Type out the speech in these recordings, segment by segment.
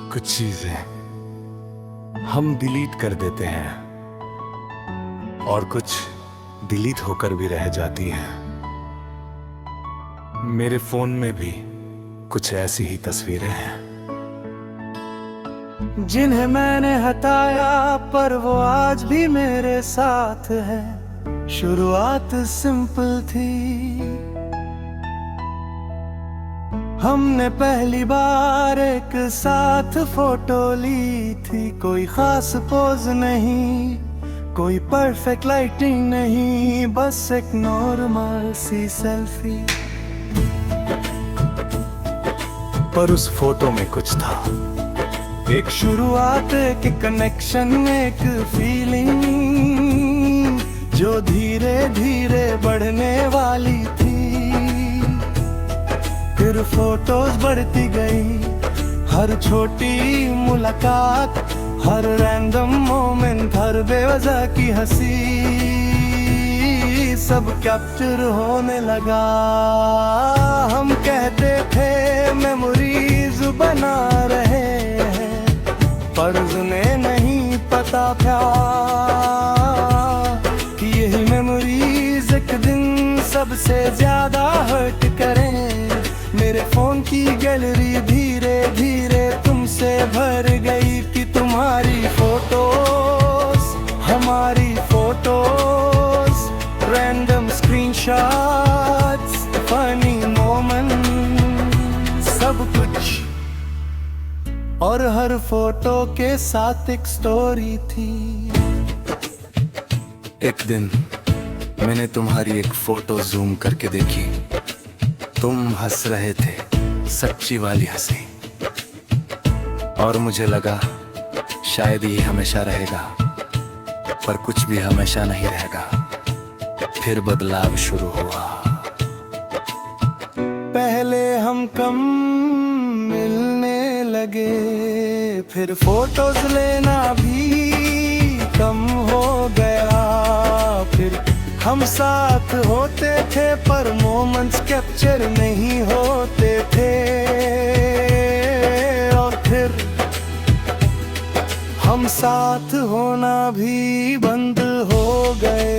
कुछ चीजें हम डिलीट कर देते हैं और कुछ डिलीट होकर भी रह जाती हैं। मेरे फोन में भी कुछ ऐसी ही तस्वीरें हैं जिन्हें मैंने हटाया, पर वो आज भी मेरे साथ है। शुरुआत सिंपल थी, हमने पहली बार एक साथ फोटो ली थी। कोई खास पोज नहीं, कोई परफेक्ट लाइटिंग नहीं, बस एक नॉर्मल सी सेल्फी। पर उस फोटो में कुछ था, एक शुरुआत, एक कनेक्शन, एक फीलिंग जो धीरे धीरे बढ़ने वाली थी। फिर फोटोज बढ़ती गई, हर छोटी मुलाकात, हर रैंडम मोमेंट, हर बेवजह की हंसी, सब कैप्चर होने लगा। हम कहते थे मेमोरीज बना रहे हैं, पर उन्हें नहीं पता था कि यही मेमोरीज एक दिन सबसे ज्यादा हर्ट करें। मेरे फोन की गैलरी धीरे धीरे तुमसे भर गई कि तुम्हारी फोटोज, हमारी photos, random screenshots, funny moment, सब कुछ। और हर फोटो के साथ एक स्टोरी थी। एक दिन मैंने तुम्हारी एक फोटो जूम करके देखी। तुम हंस रहे थे, सच्ची वाली हंसी, और मुझे लगा शायद ये हमेशा रहेगा। पर कुछ भी हमेशा नहीं रहेगा। फिर बदलाव शुरू हुआ। पहले हम कम मिलने लगे, फिर फोटोज लेना भी कम हो गया। फिर हम साथ होते थे, पर मोमेंट्स कैप्चर नहीं होते थे। और फिर हम साथ होना भी बंद हो गए।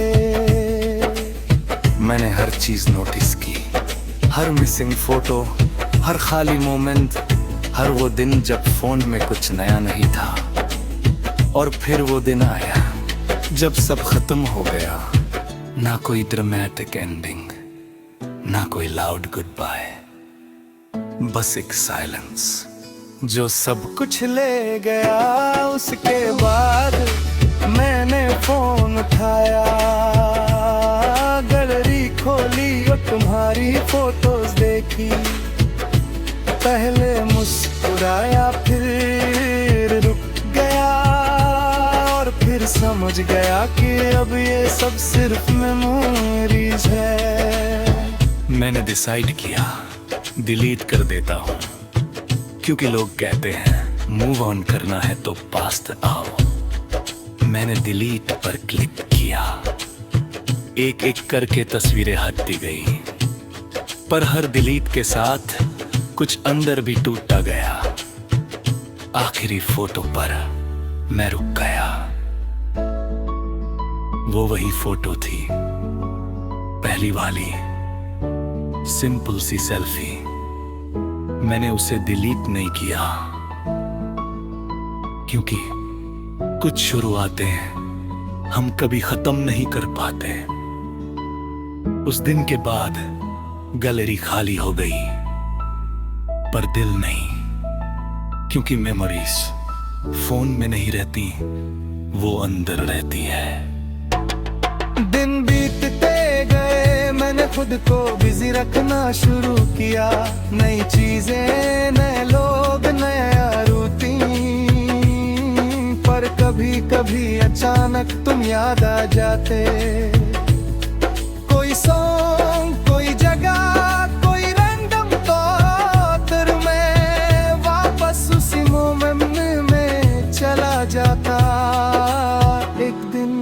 मैंने हर चीज नोटिस की, हर मिसिंग फोटो, हर खाली मोमेंट, हर वो दिन जब फोन में कुछ नया नहीं था। और फिर वो दिन आया जब सब खत्म हो गया। ना कोई ड्रामेटिक एंडिंग, ना कोई लाउड गुड बाय, बस एक साइलेंस जो सब कुछ ले गया। उसके बाद मैंने फोन उठाया, गैलरी खोली और तुम्हारी फोटोज देखी। पहले मुस्कुराया, फिर रुक गया, और फिर समझ गया कि अब ये सब सिर्फ मेमोरीज है। मैंने डिसाइड किया डिलीट कर देता हूँ, क्योंकि लोग कहते हैं मूव ऑन करना है तो पास्ट आओ। मैंने डिलीट पर क्लिक किया, एक एक करके तस्वीरें हटती गई। पर हर डिलीट के साथ कुछ अंदर भी टूटता गया। आखिरी फोटो पर मैं रुक गया। वो वही फोटो थी, पहली वाली सिंपल सी सेल्फी। मैंने उसे डिलीट नहीं किया, क्योंकि कुछ शुरुआतें हम कभी खत्म नहीं कर पाते। उस दिन के बाद गैलरी खाली हो गई, पर दिल नहीं, क्योंकि मेमोरीज फोन में नहीं रहती, वो अंदर रहती है। दिन बीतते गए, मैंने खुद को बिजी रखना शुरू किया। नई चीजें, नए लोग, नया रूटीन। पर कभी कभी अचानक तुम याद आ जाते। कोई सॉन्ग, कोई जगह, कोई रैंडम थॉट, मैं वापस उसी मोमेंट में चला जाता। एक दिन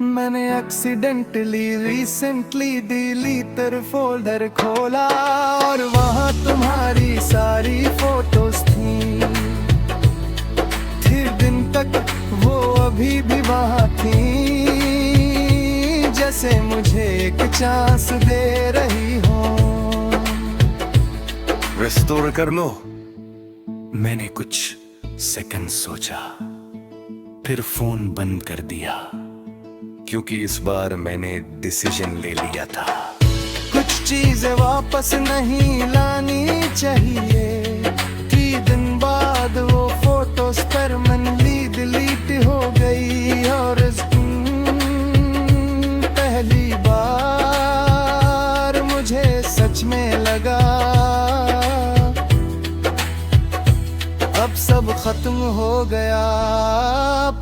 मैं मैंने एक्सीडेंटली रिसेंटली डिलीटर फोल्डर खोला और वहाँ तुम्हारी सारी फोटोज थी। फिर दिन तक वो अभी भी वहाँ थी, जैसे मुझे एक चांस दे रही हो। रेस्टोर कर लो। मैंने कुछ सेकंड सोचा, फिर फोन बंद कर दिया, क्योंकि इस बार मैंने डिसीजन ले लिया था। कुछ चीजें वापस नहीं लानी चाहिए। 3 दिन बाद वो फोटोज परमानेंटली डिलीट हो गई और पहली बार मुझे सच में लगा अब सब खत्म हो गया।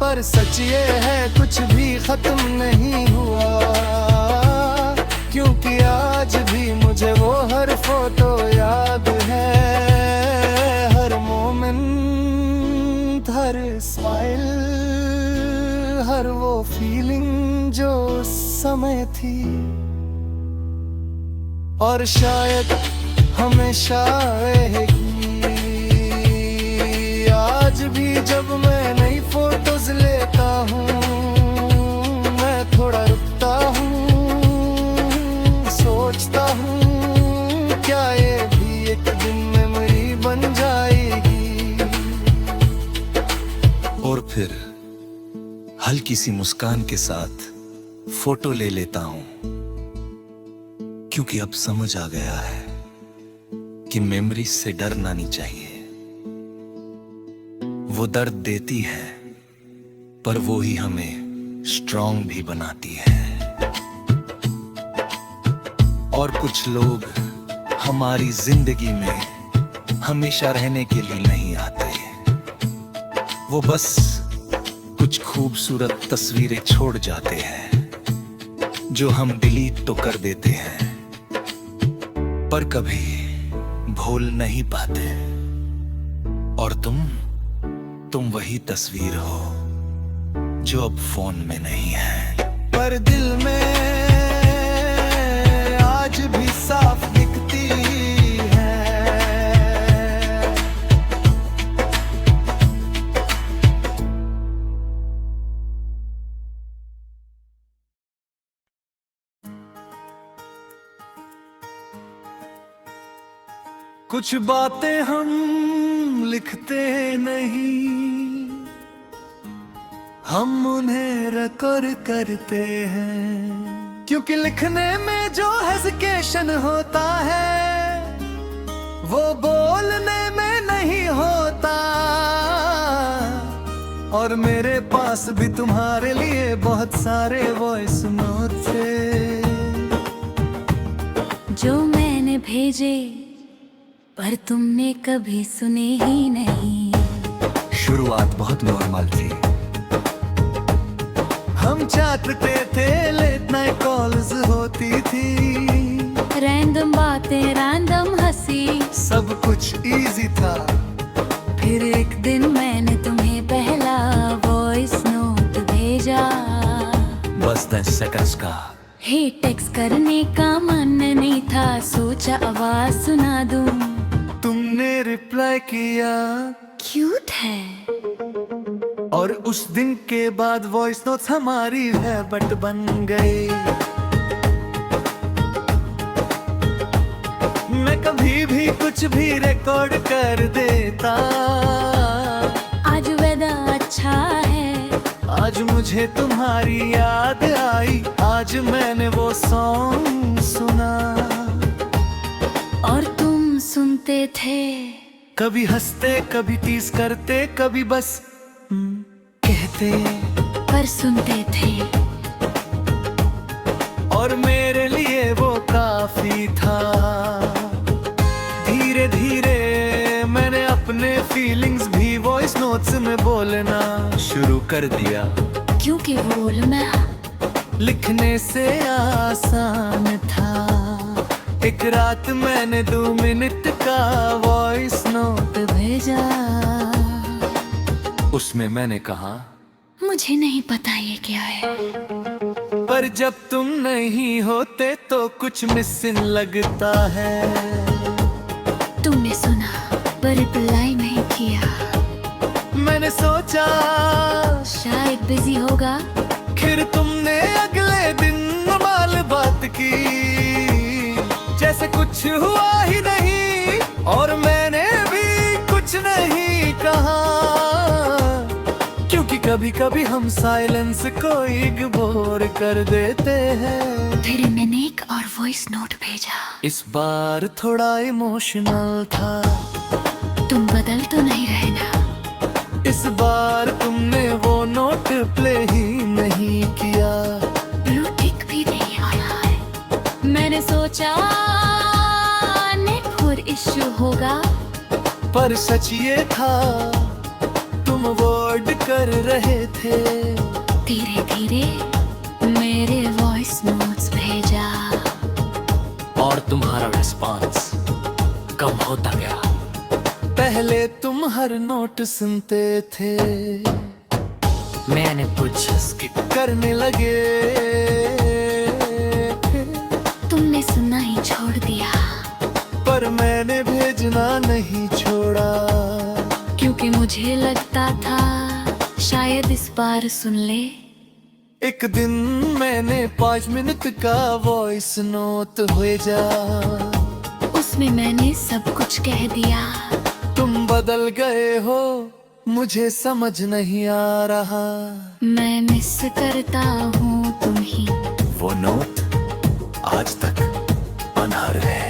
पर सच ये है कुछ भी खत्म नहीं हुआ, क्योंकि आज भी मुझे वो हर फोटो याद है। हर मोमेंट, हर स्माइल, हर वो फीलिंग जो उस समय थी। और शायद हमेशा रहेगी। आज भी जब मैं नई फोटोज लेता हूँ, मैं थोड़ा रुकता हूँ, सोचता हूँ क्या ये भी एक दिन मेमोरी बन जाएगी। और फिर हल्की सी मुस्कान के साथ फोटो ले लेता हूं, क्योंकि अब समझ आ गया है कि मेमोरी से डरना नहीं चाहिए। वो दर्द देती है, पर वो ही हमें स्ट्रांग भी बनाती है। और कुछ लोग हमारी जिंदगी में हमेशा रहने के लिए नहीं आते। वो बस कुछ खूबसूरत तस्वीरें छोड़ जाते हैं, जो हम डिलीट तो कर देते हैं, पर कभी भूल नहीं पाते। और तुम वही तस्वीर हो जो अब फोन में नहीं है, पर दिल में आज भी साफ दिखती है। कुछ बातें हम लिखते नहीं, हम उन्हें रिकॉर्ड करते हैं। क्योंकि लिखने में जो हेजिटेशन होता है, वो बोलने में नहीं होता। और मेरे पास भी तुम्हारे लिए बहुत सारे वॉइस नोट थे, जो मैंने भेजे पर तुमने कभी सुने ही नहीं। शुरुआत बहुत नॉर्मल थी। हम चाहते थे, लेट नाइट कॉल्स होती थी, रैंडम बातें, रैंडम हंसी, सब कुछ इजी था। फिर एक दिन मैंने तुम्हें पहला वॉइस नोट भेजा। बस 10 सेकंड्स का ही टेक्स्ट करने का मन नहीं था, सोचा आवाज सुना दूं। तुमने रिप्लाई किया, क्यूट है। और उस दिन के बाद वॉइस नोट्स हमारी हैबिट बन गई। मैं कभी भी कुछ भी रिकॉर्ड कर देता। आज वेदर अच्छा है, आज मुझे तुम्हारी याद आई, आज मैंने वो सॉन्ग सुना। और तुम सुनते थे, कभी हंसते, कभी टीज करते, कभी बस कहते, पर सुनते थे। और मेरे लिए वो काफी था। धीरे धीरे मैंने अपने फीलिंग्स भी वॉइस नोट्स में बोलना शुरू कर दिया। क्योंकि बोलना लिखने से आसान था। एक रात मैंने 2 मिनट का वॉइस नोट भेजा। उसमें मैंने कहा, मुझे नहीं पता ये क्या है। पर जब तुम नहीं होते तो कुछ मिसिंग लगता है। तुमने सुना पर रिप्लाई नहीं किया, मैंने सोचा शायद बिजी होगा। फिर तुमने अगले दिन नॉर्मल बात की, जैसे कुछ हुआ ही नहीं, और मैंने भी कुछ नहीं कहा, क्योंकि कभी कभी हम साइलेंस को इग्नोर कर देते हैं। फिर मैंने एक और वॉइस नोट भेजा। इस बार थोड़ा इमोशनल था। तुम बदल तो नहीं रहे ना? इस बार तुमने वो नोट प्ले ही नहीं किया। ब्लू टिक भी नहीं आया है। मैंने सोचा नेटवर्क इश्यू होगा, पर सच ये था तुम वर्ड कर रहे थे। धीरे धीरे मेरे वॉइस नोट्स भेजा, और तुम्हारा रिस्पांस कम होता गया। पहले तुम हर नोट सुनते थे, मैंने कुछ स्किप करने लगे। तुमने सुनना ही छोड़ दिया, पर मैंने भेजना नहीं छोड़ा, क्योंकि मुझे लगता था शायद इस बार सुन ले। एक दिन मैंने 5 मिनट का वॉइस नोट भेजा। उसमें मैंने सब कुछ कह दिया। तुम बदल गए हो, मुझे समझ नहीं आ रहा। मैं मिस करता हूँ तुम्ही। वो नोट आज तक अनहर है।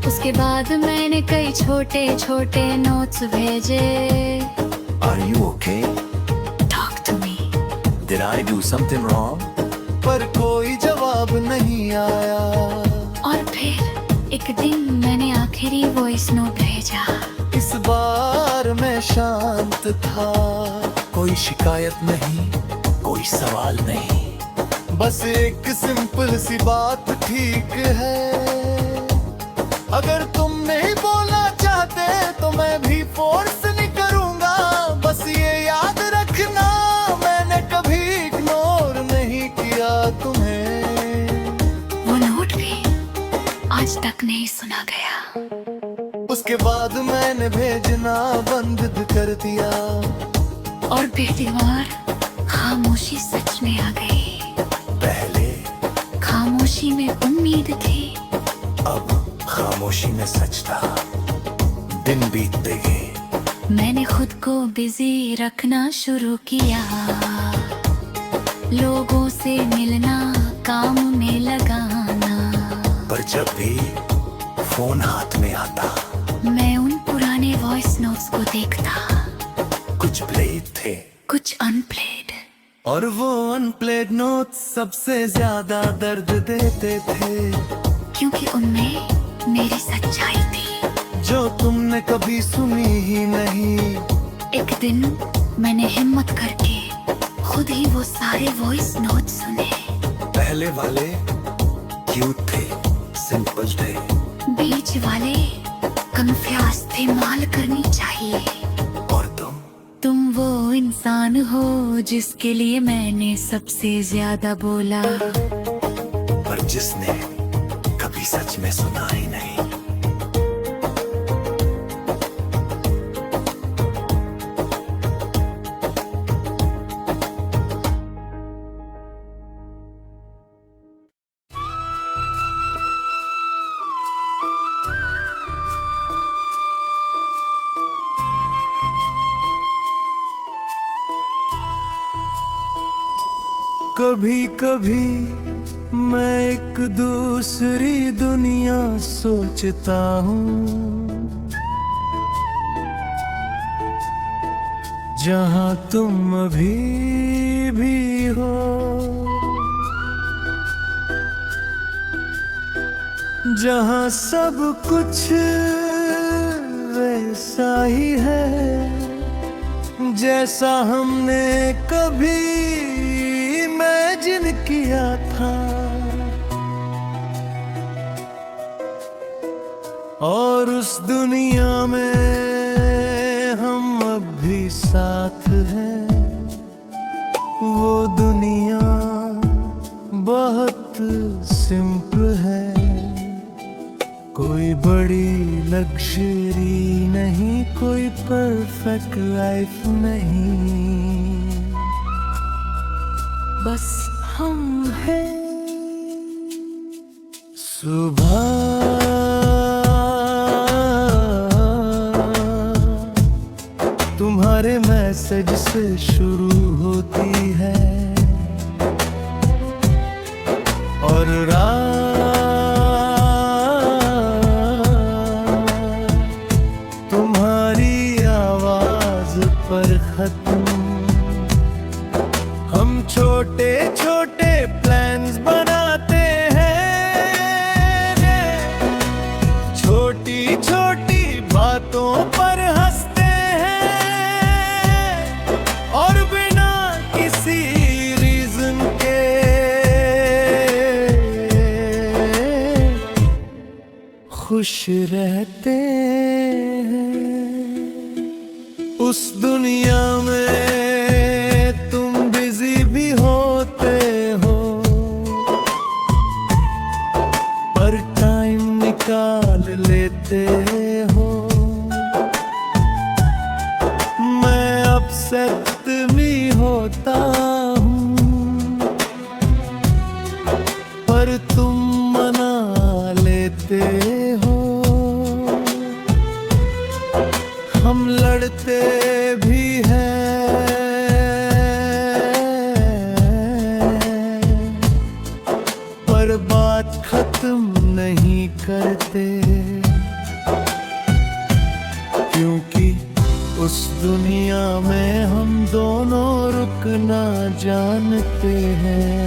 उसके बाद मैंने कई छोटे छोटे नोट्स भेजे। Are you okay? Talk to me. Did I do something wrong? पर कोई जवाब नहीं आया। और फिर एक दिन मैंने आखिरी वॉइस नोट भेजा। इस बार मैं शांत था। कोई शिकायत नहीं, कोई सवाल नहीं। बस एक सिंपल सी बात ठीक है। अगर तुम नहीं बोलना चाहते तो मैं भी फोर्स नहीं करूंगा। बस ये याद रखना, मैंने कभी इग्नोर नहीं किया तुम्हें। वो नोट भी आज तक नहीं सुना गया। उसके बाद मैंने भेजना बंद कर दिया। और पहली बार खामोशी सच में आ गई। पहले खामोशी में उम्मीद थी, अब खामोशी में सच था। दिन बीतते गए। मैंने खुद को बिजी रखना शुरू किया। लोगों से मिलना, काम में लगाना। पर जब भी फोन हाथ में आता, मैं उन पुराने वॉइस नोट्स को देखता। कुछ प्लेड थे, कुछ अनप्लेड। और वो अनप्लेड नोट सबसे ज्यादा दर्द देते थे, क्योंकि उनमें मेरी सच्चाई थी, जो तुमने कभी सुनी ही नहीं। एक दिन मैंने हिम्मत करके खुद ही वो सारे वॉइस नोट सुने। पहले वाले क्यूट थे, सिंपल थे। बीच वाले कंफ्यूज थे, माल करनी चाहिए। और तुम वो इंसान हो जिसके लिए मैंने सबसे ज्यादा बोला, पर जिसने कभी सच में सुना ही नहीं। कभी कभी मैं एक दूसरी दुनिया सोचता हूँ, जहाँ तुम अभी भी हो। जहाँ सब कुछ वैसा ही है जैसा हमने कभी इमेजिन किया था। और उस दुनिया में हम अब भी साथ हैं। वो दुनिया सिंपल है, कोई बड़ी लग्जरी नहीं, कोई परफेक्ट लाइफ नहीं, बस हम है सुबह तुम्हारे मैसेज से शुरू होती है और रात तुम्हारी आवाज पर खत्म। हम छोटे छोटे प्लान्स बनाते हैं, छोटी छोटी बातों पर हंसते हैं और बिना किसी रीजन के खुश रहते हैं। उस दुनिया में तुम बिजी भी होते हो, पर टाइम निकाल लेते हो। मैं अपसेट भी होता हूँ, पर तुम मना लेते हो। हम लड़ते भी हैं, पर बात खत्म नहीं करते, क्योंकि उस दुनिया में हम दोनों रुकना जानते हैं।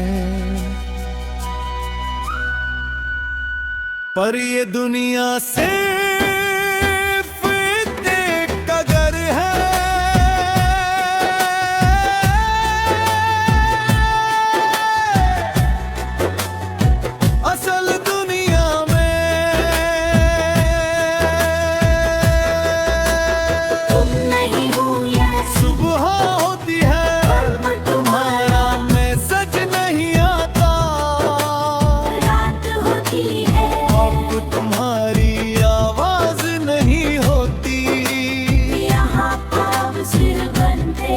पर ये दुनिया सिर्फ एक घर है, असल दुनिया में तुम नहीं हो या सुबह होती है, तुम्हारा मैसेज नहीं आता, रात होती है, अब तुम्हारी आवाज नहीं होती, यहाँ पाँव सिर बनते,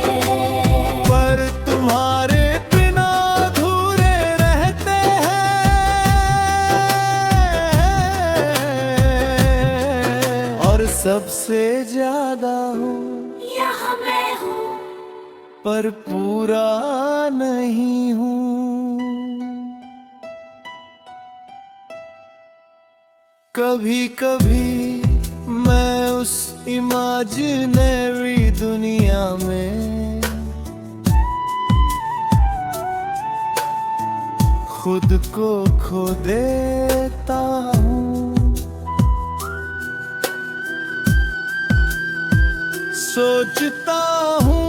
पर तुम्हारे बिना अधूरे रहते हैं। और सबसे ज्यादा हूँ यहाँ मैं हूँ, पर पूरा नहीं हूँ। कभी कभी मैं उस इमेजिनरी दुनिया में खुद को खो देता हूँ। सोचता हूँ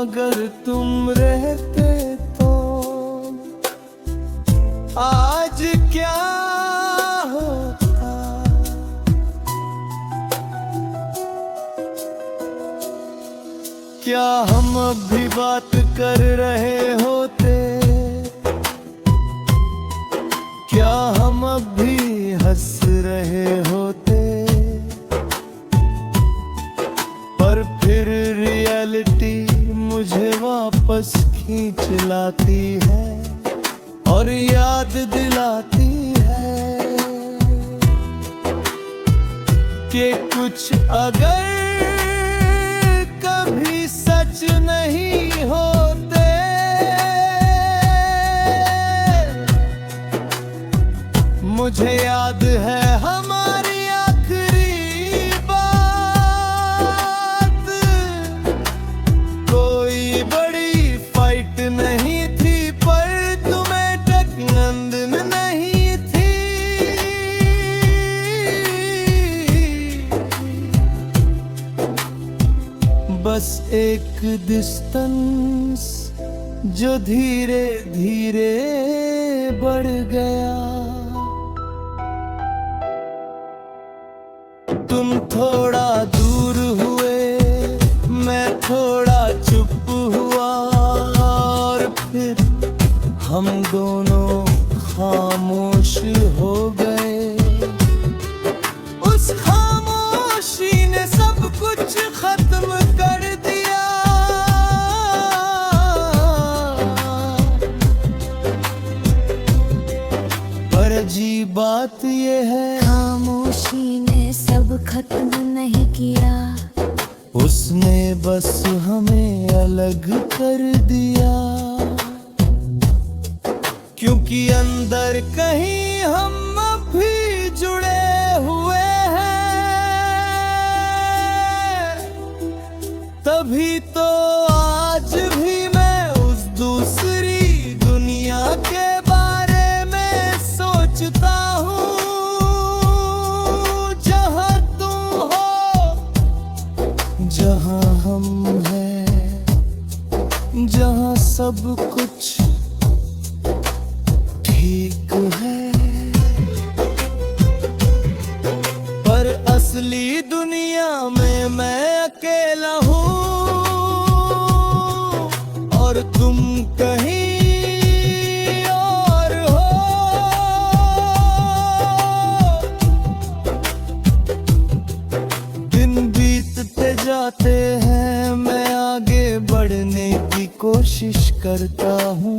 अगर तुम रहते तो आज क्या होता। क्या हम अब भी बात कर रहे होते, क्या हम अब भी हंस रहे होते, पर फिर रियलिटी मुझे वापस खींच लाती है और याद दिलाती है कि कुछ अगर कभी सच नहीं होते, मुझे याद है हमारी आखिरी बात, कोई बड़ी फाइट नहीं थी, पर तुम्हें टकनंदन नहीं थी। बस एक डिस्टेंस जो धीरे धीरे बढ़ गया। तुम थोड़ा दूर हुए, मैं थोड़ा चुप हुआ, और फिर हम दोनों खामोश हो गए। उस खामोशी ने सब कुछ खत्म कर दिया। पर अजीब बात ये है, खामोशी ने सब खत्म नहीं किया, उसने बस हमें अलग कर दिया। क्योंकि अंदर कहीं हम भी जुड़े हुए हैं, तभी तो आज भी मैं उस दूसरी दुनिया के बारे में सोचता हूँ, जहाँ तुम हो, जहाँ हम हैं, जहाँ सब कुछ ठीक है। पर असली दुनिया में मैं अकेला हूँ और तुम कहीं और हो। दिन बीतते जाते हैं, मैं आगे बढ़ने की कोशिश करता हूँ,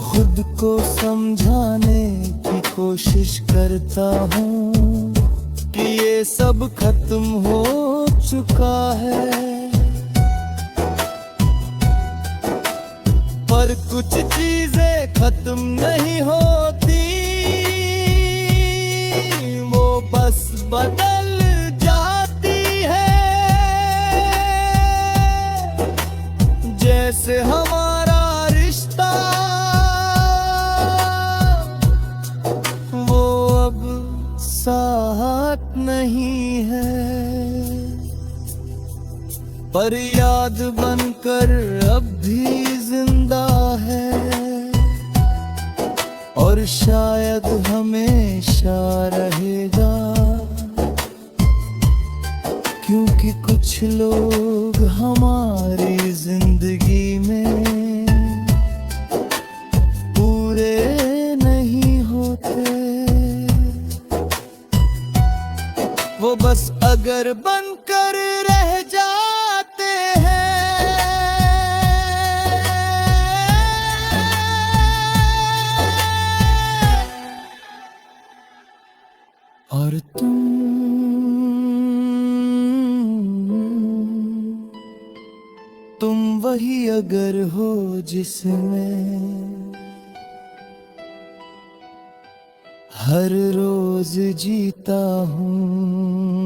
खुद को समझाने की कोशिश करता हूँ कि ये सब खत्म हो चुका है। पर कुछ चीजें खत्म नहीं होती, वो बस बदल जाती है। जैसे हमारा रिश्ता वो अब साथ नहीं है, पर याद बनकर अब भी जिंदा है और शायद हमेशा रहेगा। क्योंकि कुछ लोग हमारी जिंदगी में पूरे नहीं होते, वो बस अगर बनकर रह जाते हैं। और तुम वही अगर हो जिसमें हर रोज जीता हूँ।